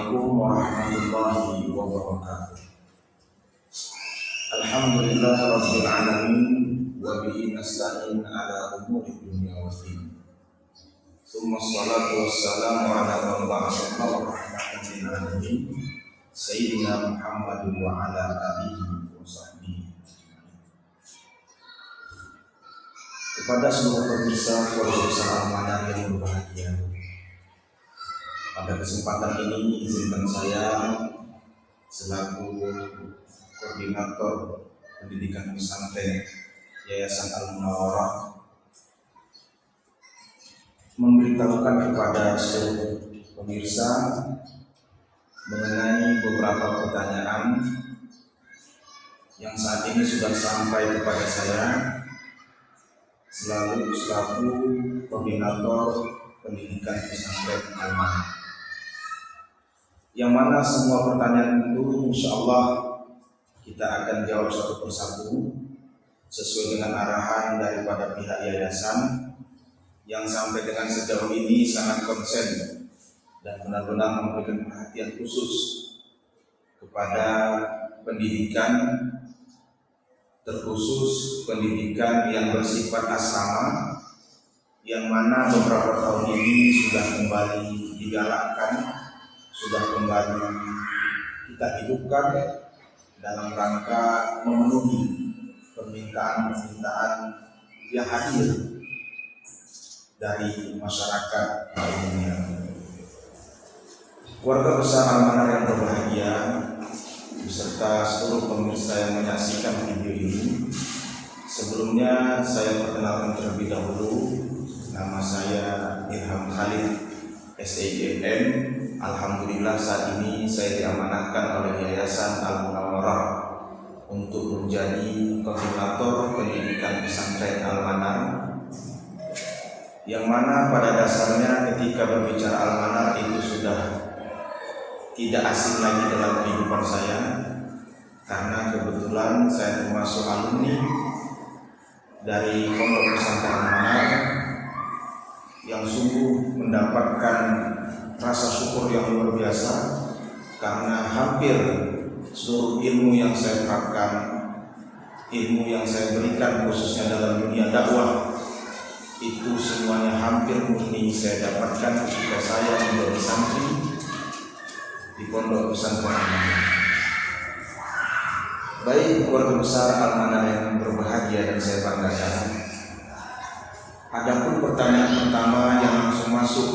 Assalamualaikum warahmatullahi wabarakatuh. Alhamdulillah rabbil alamin wa bihi nasta'in ala umuri dunya waddin. Tsumma shalatu wassalamu ala man ba'athahu rahmatan lil alamin sayyidina Muhammadin wa ala alihi wa sahbihi. Kepada seluruh pemirsa keluarga Al-Manar yang berbahagia, pada kesempatan ini izinkan saya selaku koordinator pendidikan pesantren Yayasan Al-Munawwarah memberitahukan kepada seluruh pemirsa mengenai beberapa pertanyaan yang saat ini sudah sampai kepada saya selaku koordinator pendidikan pesantren Al-Munawwarah, yang mana semua pertanyaan itu insya Allah kita akan jawab satu persatu sesuai dengan arahan daripada pihak yayasan yang sampai dengan sejauh ini sangat konsen dan benar-benar memberikan perhatian khusus kepada pendidikan, terkhusus pendidikan yang bersifat asrama, yang mana beberapa tahun ini sudah kembali digalakkan, sudah kembali kita hidupkan dalam rangka memenuhi permintaan-permintaan yang hadir dari masyarakat umumnya. Keluarga besar Al-Manar yang berbahagia beserta seluruh pemirsa yang menyaksikan video ini, sebelumnya saya perkenalkan terlebih dahulu, nama saya Irham Khalid SIGM. Alhamdulillah saat ini saya diamanahkan oleh Yayasan Al-Munawwarah untuk menjadi koordinator pendidikan pesantren Al-Manar, yang mana pada dasarnya ketika berbicara Al-Manar itu sudah tidak asing lagi dalam kehidupan saya, karena kebetulan saya termasuk alumni dari Pondok Pesantren Al-Manar yang sungguh mendapatkan rasa syukur yang luar biasa, karena hampir seluruh ilmu yang saya terapkan, ilmu yang saya berikan khususnya dalam dunia dakwah, itu semuanya hampir murni saya dapatkan ketika saya menjadi santri di Pondok Pesantren Al-Manar. Baik keluarga besar Al-Manar yang berbahagia dan saya banggakan, adapun pertanyaan pertama yang langsung masuk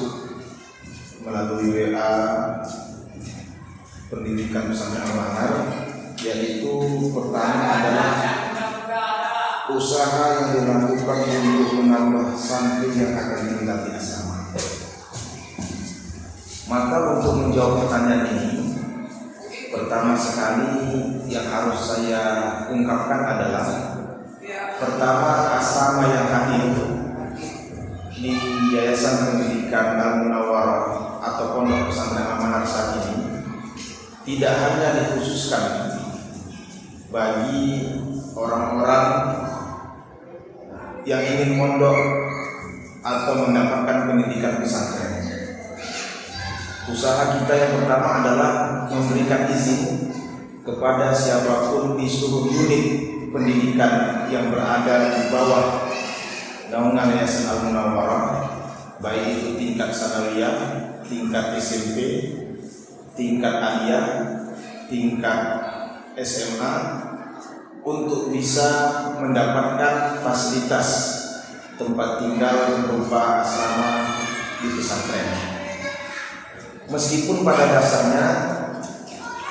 melalui WA pendidikan pesantren Al-Manar, yaitu pertanyaan adalah usaha yang dilakukan untuk menambah santri yang akan tinggal di asrama. Maka untuk menjawab pertanyaan ini, pertama sekali yang harus saya ungkapkan adalah, pertama, asrama yang hadir di Yayasan Pendidikan Al-Munawwarah atau Pondok Pesantren Al-Manar saat ini tidak hanya dikhususkan bagi orang-orang yang ingin mondok atau mendapatkan pendidikan pesantren. Usaha kita yang pertama adalah memberikan izin kepada siapapun di seluruh unit pendidikan yang berada di bawah naungan Yayasan Al-Munawwarah, baik itu tingkat sanawiyah, tingkat SMP, tingkat aliyah, tingkat SMA, untuk bisa mendapatkan fasilitas tempat tinggal berupa asrama di pesantren. Meskipun pada dasarnya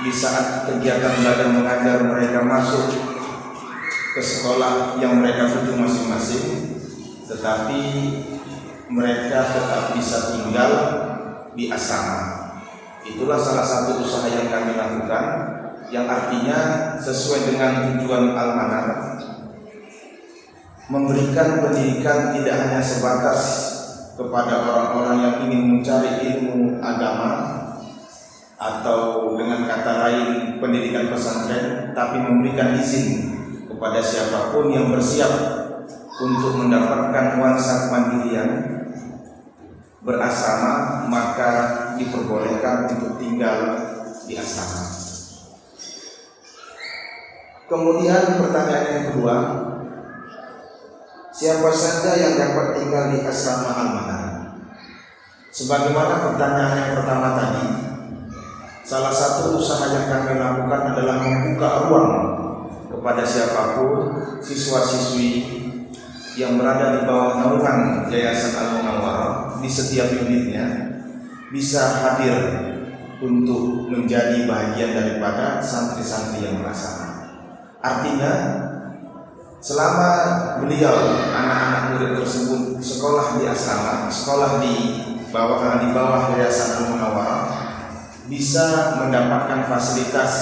di saat kegiatan belajar mengajar mereka masuk ke sekolah yang mereka tuju masing-masing, tetapi mereka tetap bisa tinggal di asrama. Itulah salah satu usaha yang kami lakukan, yang artinya sesuai dengan tujuan Al-Manar, memberikan pendidikan tidak hanya sebatas kepada orang-orang yang ingin mencari ilmu agama, atau dengan kata lain pendidikan pesantren, tapi memberikan izin kepada siapapun yang bersiap untuk mendapatkan nuansa kemandirian berasrama, maka diperbolehkan untuk tinggal di asrama. Kemudian pertanyaan yang kedua, siapa saja yang dapat tinggal di asrama Al-Manar? Sebagaimana pertanyaan yang pertama tadi, salah satu usaha yang kami lakukan adalah membuka ruang kepada siapapun siswa-siswi yang berada di bawah naungan Yayasan Al-Munawwarah di setiap unitnya bisa hadir untuk menjadi bagian daripada santri-santri yang berasrama. Artinya, selama beliau anak-anak murid tersebut sekolah di asrama, sekolah di bawah Yayasan Al-Munawwarah, bisa mendapatkan fasilitas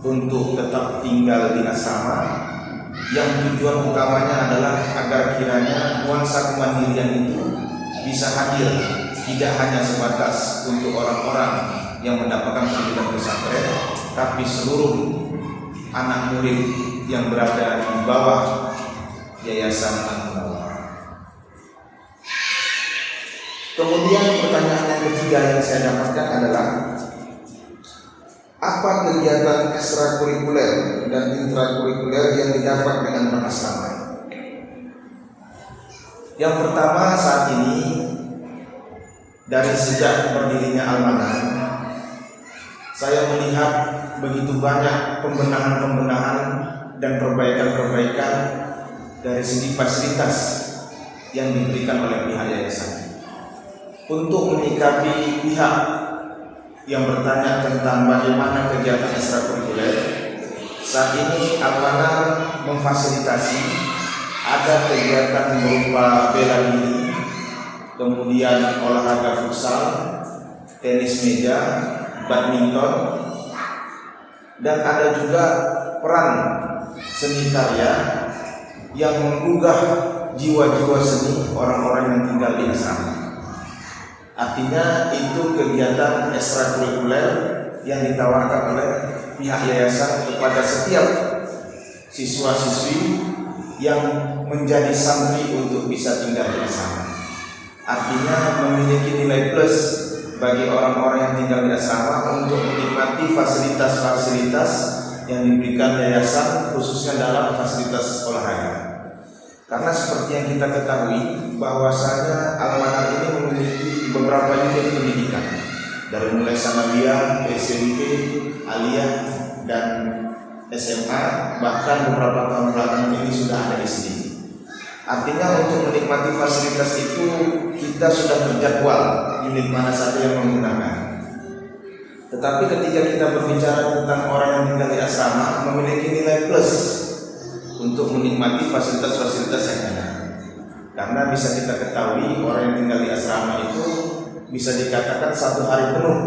untuk tetap tinggal di asrama, yang tujuan utamanya adalah agar kiranya nuansa kemandirian itu bisa hadir, tidak hanya sebatas untuk orang-orang yang mendapatkan pendidikan pesantren, tapi seluruh anak murid yang berada di bawah Yayasan Al-Munawwarah. Kemudian pertanyaan yang ketiga yang saya dapatkan adalah, apa kegiatan ekstrakurikuler dan intrakurikuler yang didapat dengan berasrama? Yang pertama, saat ini dari sejak berdirinya Al-Manar, saya melihat begitu banyak pembenahan-pembenahan dan perbaikan-perbaikan dari segi fasilitas yang diberikan oleh pihak yayasan. Untuk menyikapi pihak yang bertanya tentang bagaimana kegiatan ekstrakurikuler, saat ini Al-Manar memfasilitasi ada kegiatan berupa bela diri, kemudian olahraga futsal, tenis meja, badminton, dan ada juga peran seni karya yang menggugah jiwa-jiwa seni orang-orang yang tinggal di asrama. Artinya itu kegiatan ekstrakurikuler yang ditawarkan oleh pihak yayasan kepada setiap siswa-siswi yang menjadi santri untuk bisa tinggal di asrama. Artinya memiliki nilai plus bagi orang-orang yang tinggal di asrama untuk menikmati fasilitas-fasilitas yang diberikan yayasan, khususnya dalam fasilitas olahraga. Karena seperti yang kita ketahui bahwasanya Al-Manar ini memiliki beberapa unit pendidikan, dari mulai sanawiyah, SMP, aliyah, dan SMA, bahkan beberapa tahun belakangan ini sudah ada di sini. Artinya untuk menikmati fasilitas itu kita sudah terjadwal unit mana saja yang menggunakan. Tetapi ketika kita berbicara tentang orang yang tinggal di asrama, memiliki nilai plus untuk menikmati fasilitas-fasilitas yang ada. Karena bisa kita ketahui orang yang tinggal di asrama itu bisa dikatakan 1 hari penuh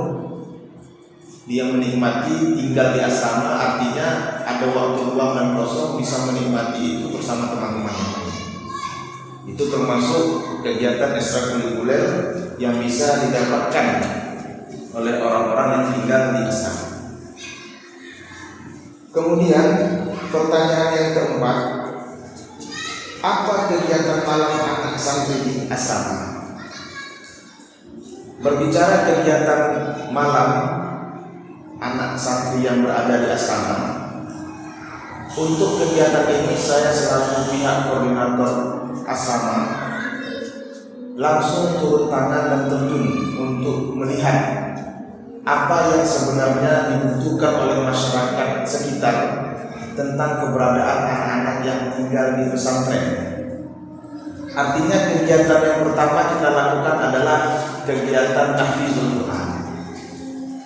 dia menikmati tinggal di asrama, artinya ada waktu luang dan kosong bisa menikmati itu bersama teman-teman yang lain. Itu termasuk kegiatan ekstrakurikuler yang bisa didapatkan oleh orang-orang yang tinggal di asrama. Kemudian pertanyaan yang keempat, apa kegiatan malam anak santri di asrama? Berbicara kegiatan malam anak santri yang berada di asrama, untuk kegiatan ini saya selaku pihak koordinator asrama langsung turun tangan dan terjun untuk melihat apa yang sebenarnya dibutuhkan oleh masyarakat sekitar tentang keberadaan anak-anak yang tinggal di pesantren. Artinya kegiatan yang pertama kita lakukan adalah kegiatan tahfizul Quran,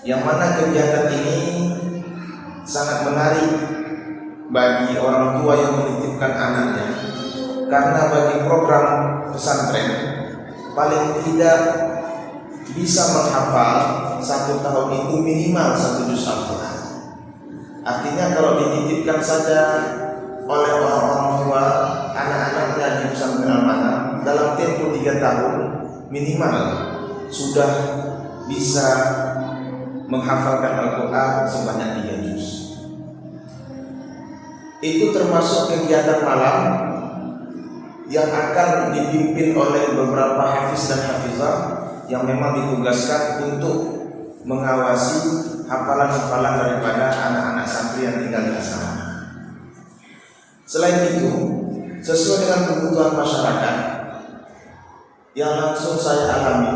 yang mana kegiatan ini sangat menarik bagi orang tua yang menitipkan anaknya, karena bagi program pesantren paling tidak bisa menghafal 1 tahun itu minimal 1 juz Al-Quran. Artinya kalau dititipkan saja oleh orang-orang tua anak-anaknya di pesantren Al-Manar, dalam tempo 3 tahun minimal sudah bisa menghafalkan Al-Quran sebanyak 3 juz. Itu termasuk kegiatan malam yang akan dipimpin oleh beberapa hafiz dan hafizah yang memang ditugaskan untuk mengawasi hafalan-hafalan daripada anak-anak santri yang tinggal di asrama. Selain itu, sesuai dengan kebutuhan masyarakat yang langsung saya alami,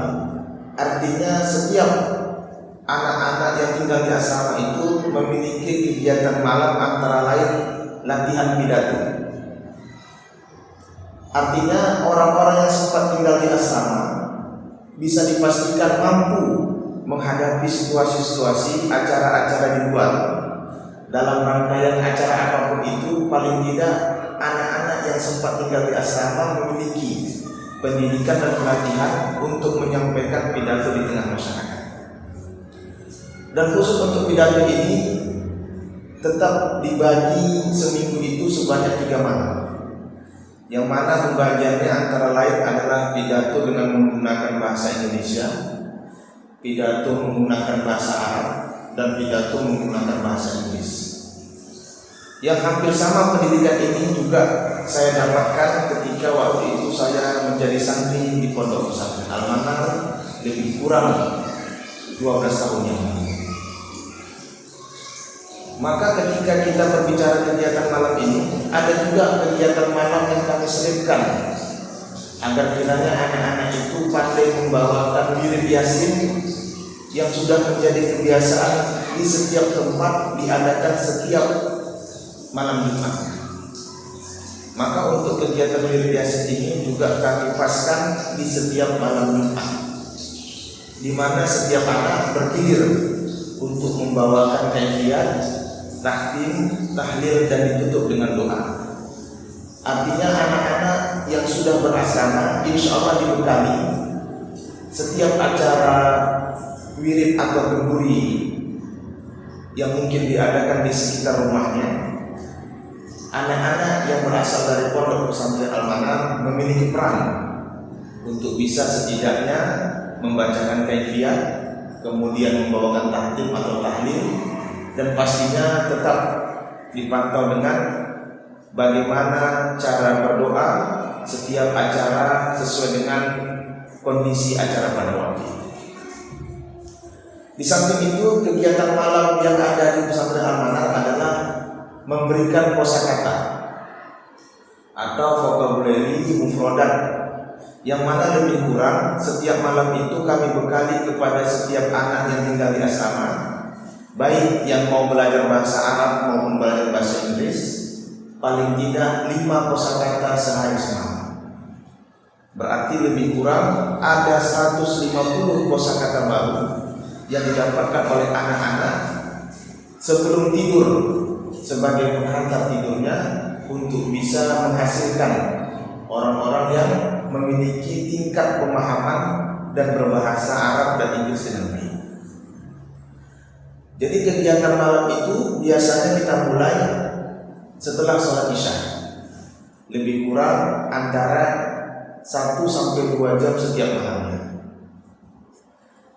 artinya setiap anak-anak yang tinggal di asrama itu memiliki kegiatan malam antara lain latihan pidato. Artinya orang-orang yang sempat tinggal di asrama bisa dipastikan mampu menghadapi situasi-situasi acara-acara di luar. Dalam rangkaian acara apapun itu, paling tidak anak-anak yang sempat tinggal di asrama memiliki pendidikan dan pelatihan untuk menyampaikan pidato di tengah masyarakat. Dan khusus untuk pidato ini tetap dibagi seminggu itu sebanyak 3 malam, yang mana pembagiannya antara lain adalah pidato dengan menggunakan bahasa Indonesia, pidato menggunakan bahasa Arab, dan pidato menggunakan bahasa Inggris. Yang hampir sama pendidikan ini juga saya dapatkan ketika waktu itu saya menjadi santri di Pondok Pesantren Al-Manar lebih kurang 12 tahun yang lalu. Maka ketika kita berbicara kegiatan malam ini, ada juga kegiatan malam yang kami selipkan agar kiranya anak-anak itu pandai membawakan wirid Yasin yang sudah menjadi kebiasaan di setiap tempat diadakan setiap malam Jumat. Maka untuk kegiatan wirid Yasin ini juga kami paskan di setiap malam Jumat, di mana setiap anak bergilir untuk membawakan kaifiyat, tahtim, tahlil, dan ditutup dengan doa. Artinya anak-anak yang sudah berasrama insya Allah dibekali setiap acara wirid atau kenduri yang mungkin diadakan di sekitar rumahnya. Anak-anak yang berasal dari Pondok Pesantren Al-Manar memiliki peran untuk bisa setidaknya membacakan kaifiyat, kemudian membawakan tahtim atau tahlil, dan pastinya tetap dipantau dengan bagaimana cara berdoa setiap acara sesuai dengan kondisi acara pada waktu itu. Di samping itu, kegiatan malam yang ada di Pesantren Al-Manar adalah memberikan kosakata atau vocabulary mufradat, yang mana lebih kurang setiap malam itu kami bekali kepada setiap anak yang tinggal di asrama, baik yang mau belajar bahasa Arab maupun belajar bahasa Inggris, paling tidak 5 kosakata sehari semalam. Berarti lebih kurang ada 150 kosakata baru yang didapatkan oleh anak-anak sebelum tidur sebagai penghantar tidurnya, untuk bisa menghasilkan orang-orang yang memiliki tingkat pemahaman dan berbahasa Arab dan Inggris dengan baik. Jadi kegiatan malam itu biasanya kita mulai setelah sholat Isya, lebih kurang antara 1 sampai 2 jam setiap malamnya.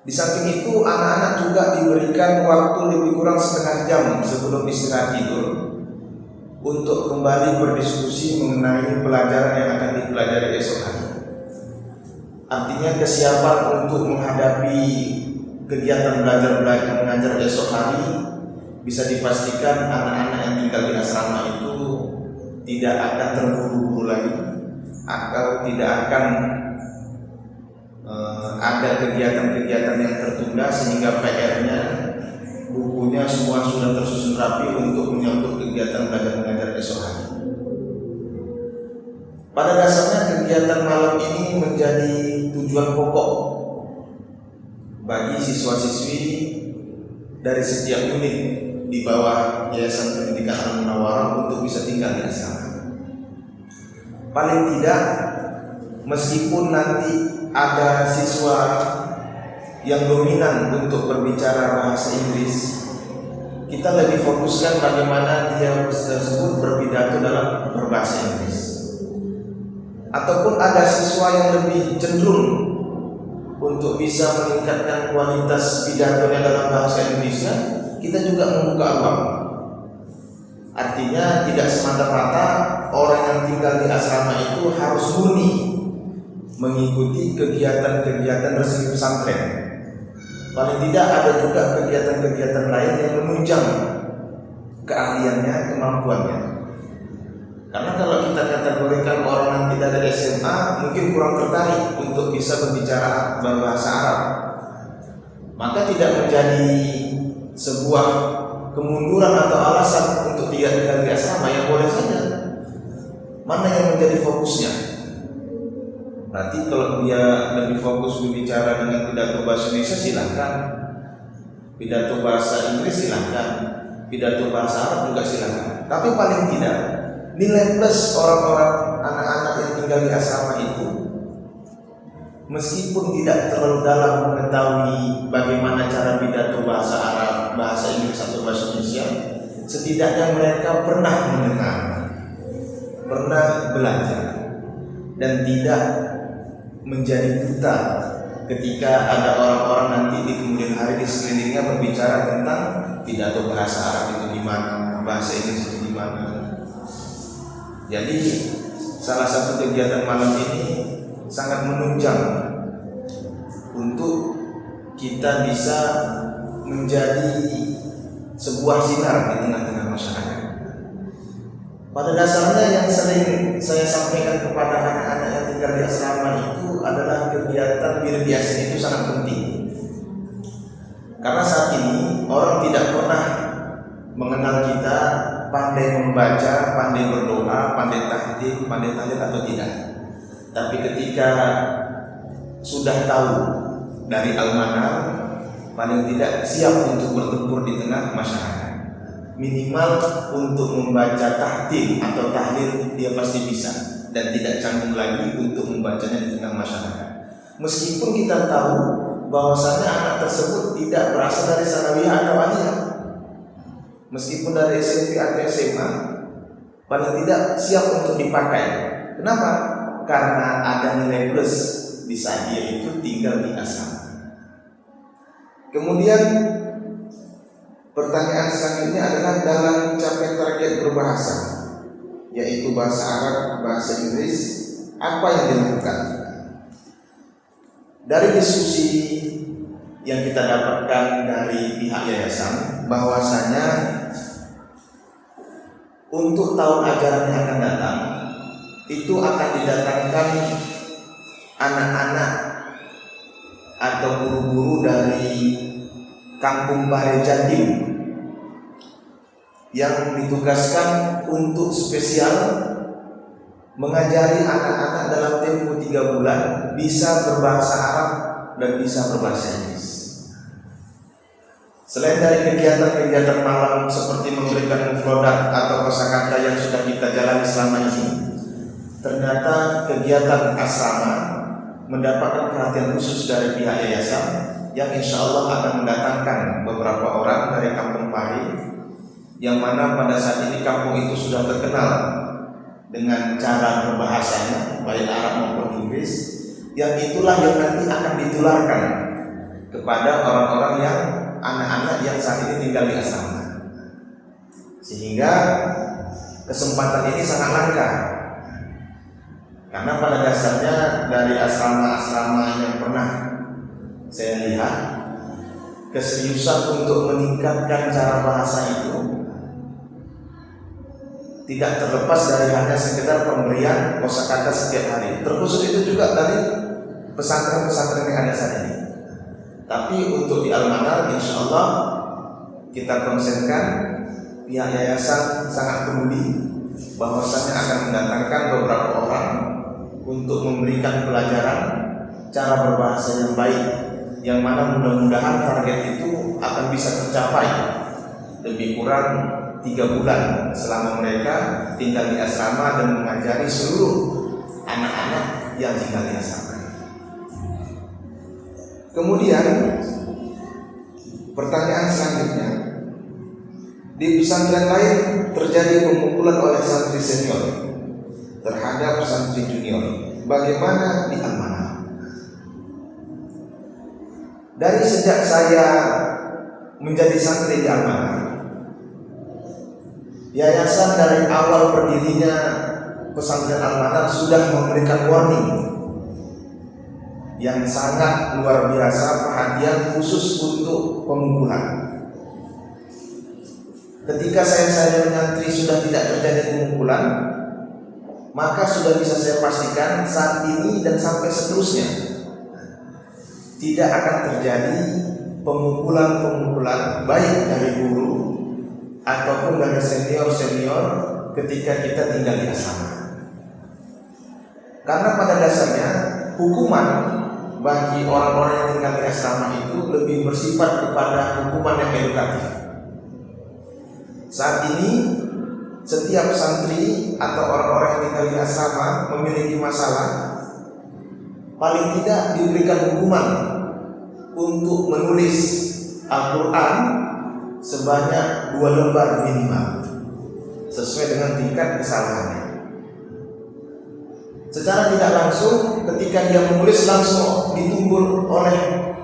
Di samping itu, anak-anak juga diberikan waktu lebih kurang setengah jam sebelum istirahat tidur untuk kembali berdiskusi mengenai pelajaran yang akan dipelajari esok hari. Artinya kesiapan untuk menghadapi kegiatan belajar mengajar esok hari bisa dipastikan anak-anak yang tinggal di asrama itu tidak akan terburu-buru lagi, atau tidak akan ada kegiatan-kegiatan yang tertunda sehingga PR-nya, bukunya semua sudah tersusun rapi untuk menyambut kegiatan belajar mengajar esok hari. Pada dasarnya kegiatan malam ini menjadi tujuan pokok bagi siswa-siswi dari setiap unit di bawah Yayasan Pendidikan Al-Munawwarah untuk bisa tinggal di asrama. Paling tidak, meskipun nanti ada siswa yang dominan untuk berbicara bahasa Inggris, kita lebih fokuskan bagaimana dia tersebut berpidato dalam berbahasa Inggris. Ataupun ada siswa yang lebih cenderung untuk bisa meningkatkan kualitas pidatonya dalam bahasa Indonesia, kita juga membuka ruang. Artinya tidak semata-mata orang yang tinggal di asrama itu harus murni mengikuti kegiatan-kegiatan resmi pesantren. Paling tidak ada juga kegiatan-kegiatan lain yang menunjang keahliannya, kemampuannya. Karena kalau kita kategorikan orang yang tidak ada SMA, mungkin kurang tertarik untuk bisa berbicara berbahasa Arab. Maka tidak menjadi sebuah kemunduran atau alasan untuk tidak tinggal di asrama, yang boleh saja. Mana yang menjadi fokusnya? Berarti kalau dia lebih fokus berbicara dengan pidato bahasa Indonesia, silahkan. Pidato bahasa Inggris silahkan. Pidato bahasa Arab juga silahkan. Tapi paling tidak, nilai plus orang-orang anak-anak yang tinggal di asrama itu, meskipun tidak terlalu dalam mengetahui bagaimana cara pidato bahasa Arab, bahasa Inggris atau bahasa Indonesia, setidaknya mereka pernah mendengar, pernah belajar, dan tidak menjadi buta ketika ada orang-orang nanti di kemudian hari di sekelilingnya berbicara tentang pidato bahasa Arab itu gimana, bahasa Inggris itu gimana. Jadi salah satu kegiatan malam ini sangat menunjang untuk kita bisa menjadi sebuah sinar di tengah-tengah masyarakat. Pada dasarnya yang sering saya sampaikan kepada anak-anak yang tinggal di asrama itu adalah kegiatan biasa itu sangat penting. Karena saat ini orang tidak pernah mengenal kita pandai membaca, pandai berdoa, pandai tahlil, atau tidak. Tapi ketika sudah tahu dari al-manar, paling tidak siap untuk bertempur di tengah masyarakat. Minimal untuk membaca tahlil atau tahlil dia pasti bisa, dan tidak canggung lagi untuk membacanya di tengah masyarakat. Meskipun kita tahu bahwasanya anak tersebut tidak berasal dari sanawiyah atau aliyah, meskipun dari SMP atau SMA, paling tidak siap untuk dipakai. Kenapa? Karena ada nilai plus di saat dia itu tinggal di asrama. Kemudian pertanyaan selanjutnya adalah dalam mencapai target berbahasa, yaitu bahasa Arab, bahasa Inggris, apa yang dilakukan? Dari diskusi yang kita dapatkan dari pihak yayasan, bahwasanya untuk tahun ajaran yang akan datang itu akan didatangkan anak-anak atau guru-guru dari Kampung Pare Jatim yang ditugaskan untuk spesial mengajari anak-anak dalam tempo 3 bulan bisa berbahasa Arab dan bisa berbahasa Inggris. Selain dari kegiatan-kegiatan malam seperti memberikan mufradat atau kosakata yang sudah kita jalani selama ini, ternyata kegiatan asrama mendapatkan perhatian khusus dari pihak yayasan yang insya Allah akan mendatangkan beberapa orang dari Kampung Pari, yang mana pada saat ini kampung itu sudah terkenal dengan cara berbahasanya baik Arab maupun Inggris, yang itulah yang nanti akan ditularkan kepada orang-orang yang anak-anak yang saat ini tinggal di asrama. Sehingga kesempatan ini sangat langka, karena pada dasarnya dari asrama-asrama yang pernah saya lihat, keseriusan untuk meningkatkan cara bahasa itu tidak terlepas dari hanya sekedar pemberian kosakata setiap hari. Terkhusus itu juga dari pesantren-pesantren yang ada saat ini. Tapi untuk di Al-Manar, insya Allah kita konsenkan, pihak yayasan sangat peduli bahwasanya akan mendatangkan beberapa orang untuk memberikan pelajaran cara berbahasa yang baik, yang mana mudah-mudahan target itu akan bisa tercapai lebih kurang 3 bulan selama mereka tinggal di asrama dan mengajari seluruh anak-anak yang tinggal di asrama. Kemudian pertanyaan selanjutnya, di pesantren lain terjadi pemukulan oleh santri senior terhadap santri junior. Bagaimana di Al-Manar? Dari sejak saya menjadi santri di Al-Manar, yayasan dari awal berdirinya pesantren Al-Manar sudah memberikan warning yang sangat luar biasa, perhatian khusus untuk pemukulan. Ketika saya menyantri sudah tidak terjadi pemukulan, maka sudah bisa saya pastikan saat ini dan sampai seterusnya tidak akan terjadi pemukulan-pemukulan baik dari guru ataupun dari senior-senior ketika kita tinggal di asrama. Karena pada dasarnya hukuman bagi orang-orang yang tinggal di asrama itu lebih bersifat kepada hukuman yang edukatif. Saat ini setiap santri atau orang-orang yang tinggal di asrama memiliki masalah, paling tidak diberikan hukuman untuk menulis Al-Quran sebanyak 2 lembar minimal sesuai dengan tingkat kesalahannya. Secara tidak langsung ketika dia menulis langsung ditumbur oleh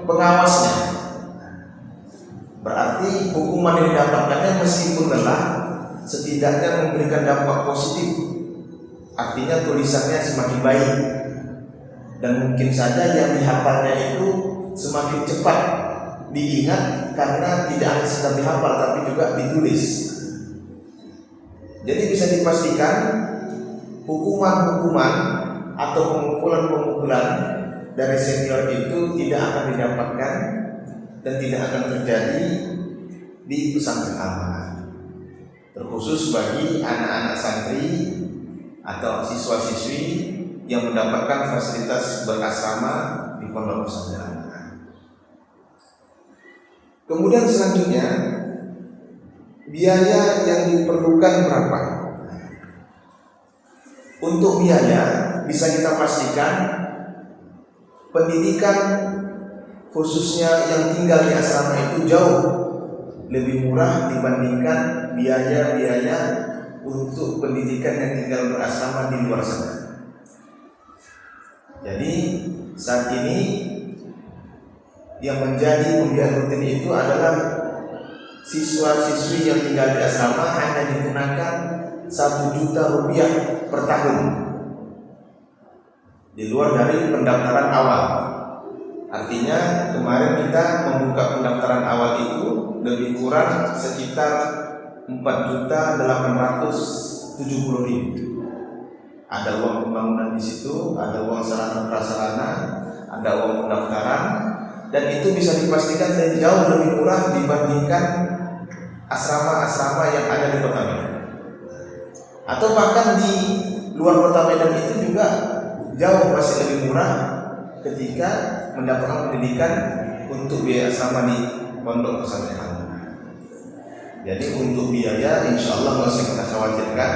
pengawasnya, berarti hukuman yang didapatkannya meskipun lelah setidaknya memberikan dampak positif. Artinya tulisannya semakin baik dan mungkin saja yang dihafalnya itu semakin cepat diingat karena tidak hanya sekedar dihafal tapi juga ditulis. Jadi bisa dipastikan hukuman-hukuman atau pemukulan-pemukulan dari senior itu tidak akan didapatkan dan tidak akan terjadi di pesantren Al-Manhaj, terkhusus bagi anak-anak santri atau siswa-siswi yang mendapatkan fasilitas berasrama di pondok pesantren Al-Manhaj. Kemudian selanjutnya, biaya yang diperlukan berapa? Untuk biaya bisa kita pastikan pendidikan khususnya yang tinggal di asrama itu jauh lebih murah dibandingkan biaya-biaya untuk pendidikan yang tinggal berasrama di luar sana. Jadi saat ini yang menjadi pembiayaan rutin itu adalah siswa-siswi yang tinggal di asrama hanya dikenakan 1 juta rupiah per tahun di luar dari pendaftaran awal. Artinya kemarin kita membuka pendaftaran awal itu lebih kurang sekitar 4.870.000. Ada uang pembangunan di situ, ada uang sarana prasarana, ada uang pendaftaran, dan itu bisa dipastikan jauh lebih murah dibandingkan asrama-asrama yang ada di Kota Medan. Atau bahkan di luar Kota Medan itu juga jauh masih lebih murah ketika mendapatkan pendidikan untuk biaya asrama di pondok pesantren Al-Manhaj. Jadi untuk biaya insya Allah nggak usah kita khawatirkan,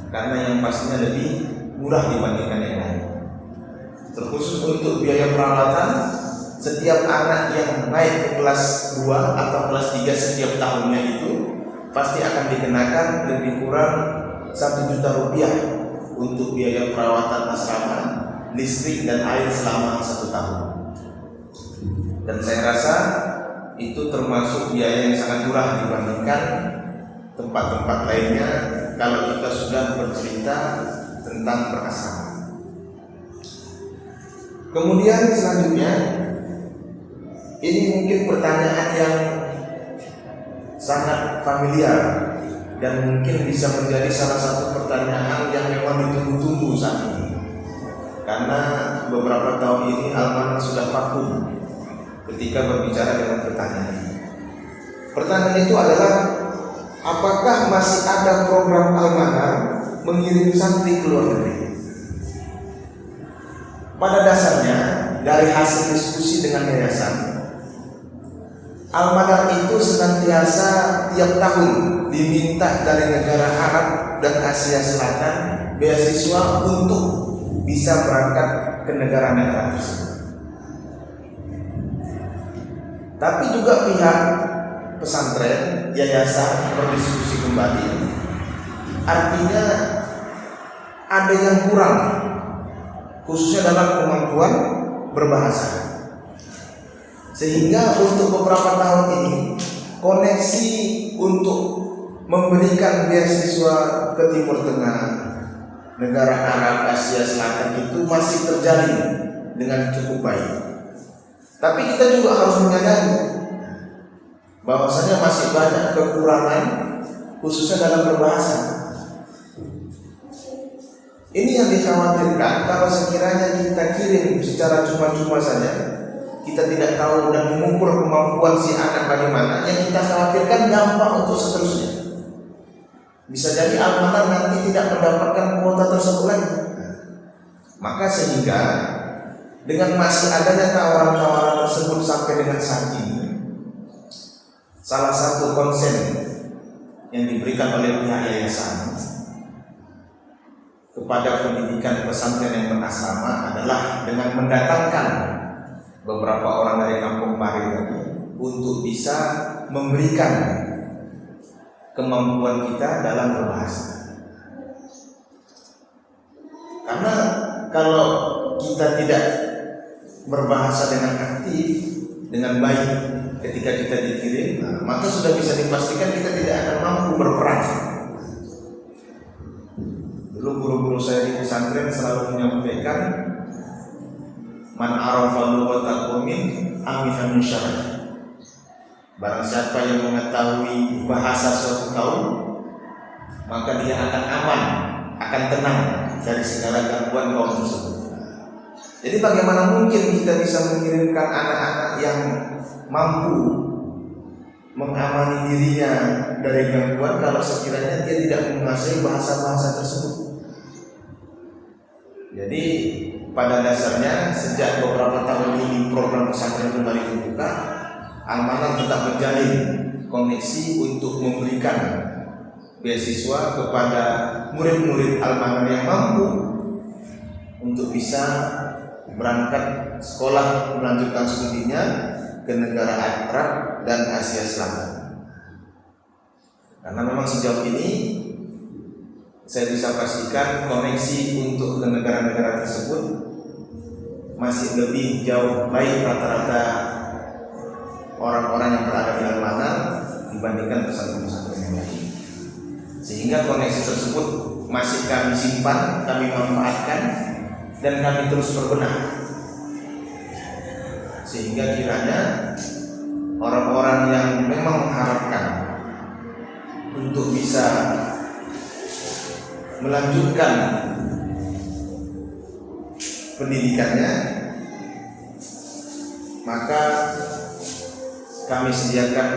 karena yang pastinya lebih murah dibandingkan yang lain. Terkhusus untuk biaya perawatan, setiap anak yang naik ke kelas 2 atau kelas 3 setiap tahunnya itu pasti akan dikenakan lebih kurang 1 juta rupiah untuk biaya perawatan asrama, listrik dan air selama 1 tahun. Dan saya rasa itu termasuk biaya yang sangat murah dibandingkan tempat-tempat lainnya kalau kita sudah bercerita tentang berasrama. Kemudian selanjutnya, ini mungkin pertanyaan yang sangat familiar dan mungkin bisa menjadi salah satu pertanyaan yang memang ditunggu-tunggu saat ini, karena beberapa tahun ini Al-Manhaj sudah vakum ketika berbicara dengan pertanyaan ini. Pertanyaan itu adalah, apakah masih ada program Al-Manhaj mengirim santri ke luar negeri? Pada dasarnya dari hasil diskusi dengan yayasan, Al-Manhaj itu senantiasa tiap tahun diminta dari negara Arab dan Asia Selatan beasiswa untuk bisa berangkat ke negara-negara tersebut. Tapi juga pihak pesantren, yayasan berdiskusi kembali, artinya ada yang kurang, khususnya dalam kemampuan berbahasa. Sehingga untuk beberapa tahun ini koneksi untuk memberikan beasiswa ke Timur Tengah, negara Arab, Asia Selatan itu masih terjalin dengan cukup baik. Tapi kita juga harus menyadari bahwasanya masih banyak kekurangan khususnya dalam berbahasa. Ini yang dikhawatirkan kalau sekiranya kita kirim secara cuma-cuma saja, kita tidak tahu dan mengukur kemampuan si anak bagaimana, yang kita khawatirkan dampak untuk seterusnya. Bisa jadi amanah nanti tidak mendapatkan kuota tersebut lagi. Maka sehingga dengan masih adanya tawaran-tawaran tersebut sampai dengan saat ini, salah satu konsen yang diberikan oleh pihak yayasan kepada pendidikan pesantren yang berasrama adalah dengan mendatangkan beberapa orang dari kampung Pari tadi untuk bisa memberikan kemampuan kita dalam berbahasa. Karena kalau kita tidak berbahasa dengan aktif, dengan baik ketika kita dikirim, maka sudah bisa dipastikan kita tidak akan mampu berperan. Dulu guru-guru saya di pesantren selalu menyampaikan, man arafa lughata qaumin amina min syarri. Barang siapa yang mengetahui bahasa suatu kaum, maka dia akan aman, akan tenang dari segala gangguan kaum tersebut. Jadi bagaimana mungkin kita bisa mengirimkan anak-anak yang mampu mengamani dirinya dari gangguan kalau sekiranya dia tidak menguasai bahasa-bahasa tersebut. Jadi pada dasarnya sejak beberapa tahun ini program pesantren kembali dibuka, Al-Manar tetap menjalin koneksi untuk memberikan beasiswa kepada murid-murid Al-Manar yang mampu untuk bisa berangkat sekolah melanjutkan studinya ke negara Arab dan Asia Selatan. Karena memang sejauh ini saya bisa pastikan koneksi untuk ke negara-negara tersebut masih lebih jauh baik rata-rata orang-orang yang berada di Al-Manar dibandingkan pesantren-pesantren yang lain. Sehingga koneksi tersebut masih kami simpan, kami manfaatkan, dan kami terus berbenah. Sehingga kiranya orang-orang yang memang mengharapkan untuk bisa melanjutkan pendidikannya, maka kami sediakan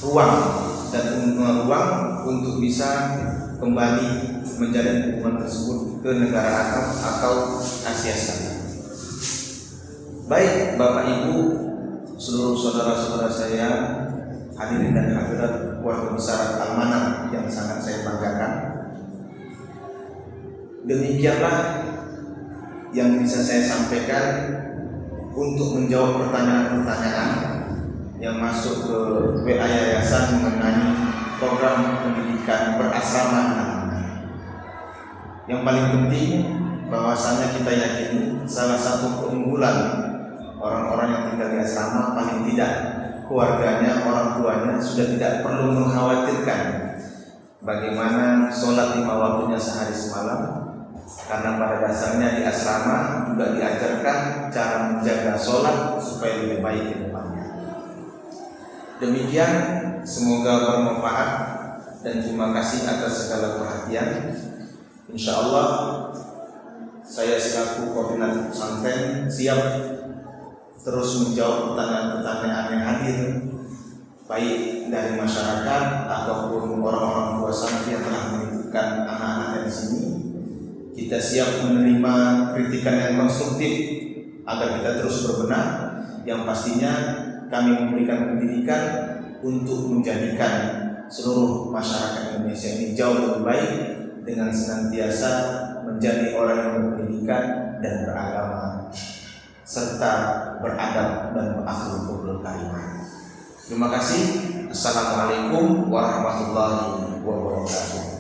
ruang untuk bisa kembali menjalin hubungan tersebut ke negara Arab atau Asia Selatan. Baik Bapak Ibu, seluruh saudara-saudara saya, hadirin dan hadirat keluarga besar Al-Manar yang sangat saya banggakan. Demikianlah yang bisa saya sampaikan untuk menjawab pertanyaan-pertanyaan yang masuk ke WA Yayasan mengenai program pendidikan berasrama Al-Manar. Yang paling penting bahwasanya kita yakini salah satu keunggulan orang-orang yang tinggal di asrama, paling tidak keluarganya, orang tuanya sudah tidak perlu mengkhawatirkan bagaimana sholat 5 waktunya sehari semalam, karena pada dasarnya di asrama juga diajarkan cara menjaga sholat supaya lebih baik ke depannya. Demikian, semoga bermanfaat dan terima kasih atas segala perhatian. Insya Allah saya selaku koordinator pesantren siap terus menjawab pertanyaan-pertanyaan yang hadir, baik dari masyarakat ataupun orang-orang tua santri yang telah menitipkan anak-anaknya di sini. Kita siap menerima kritikan yang konstruktif agar kita terus berbenah. Yang pastinya kami memberikan pendidikan untuk menjadikan seluruh masyarakat Indonesia ini jauh lebih baik dengan senantiasa menjadi orang yang berpendidikan dan beragama serta beradab dan berakhlakul karimah. Terima kasih. Assalamualaikum warahmatullahi wabarakatuh.